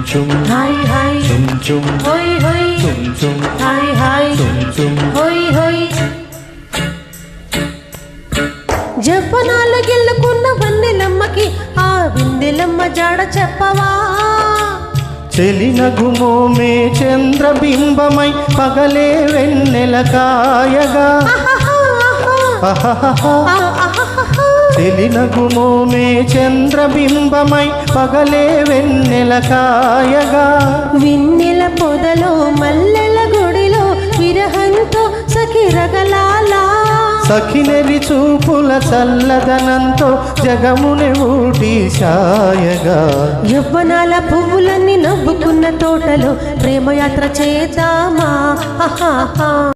చుమ్ hi hi చుమ్ చుమ్ హోయ్ హోయ్ చుమ్ చుమ్ hi hi చుమ్ చుమ్ హోయ్ హోయ్ జపనాలు గెలుకున్న వన్నెలమ్మకి ఆ విందెలమ్మ జాడ చెప్పవా చెలిన గుమోమే చంద్రబింబమై పగలే వెన్నెల కాయగా చెలిన గుమోమే చంద్రబింబమై పగలే వెన్నెల కాయగా విన్నెల పొదలో మల్లెల గుడిలో విరహంతో సఖిరగలాలా సఖినెరి చూపుల చల్లదనంతో జగముని ఊటి ఛాయగా యవ్వనాల పువ్వులన్నీ నవ్వుకున్న తోటలో ప్రేమయాత్ర చేద్దామా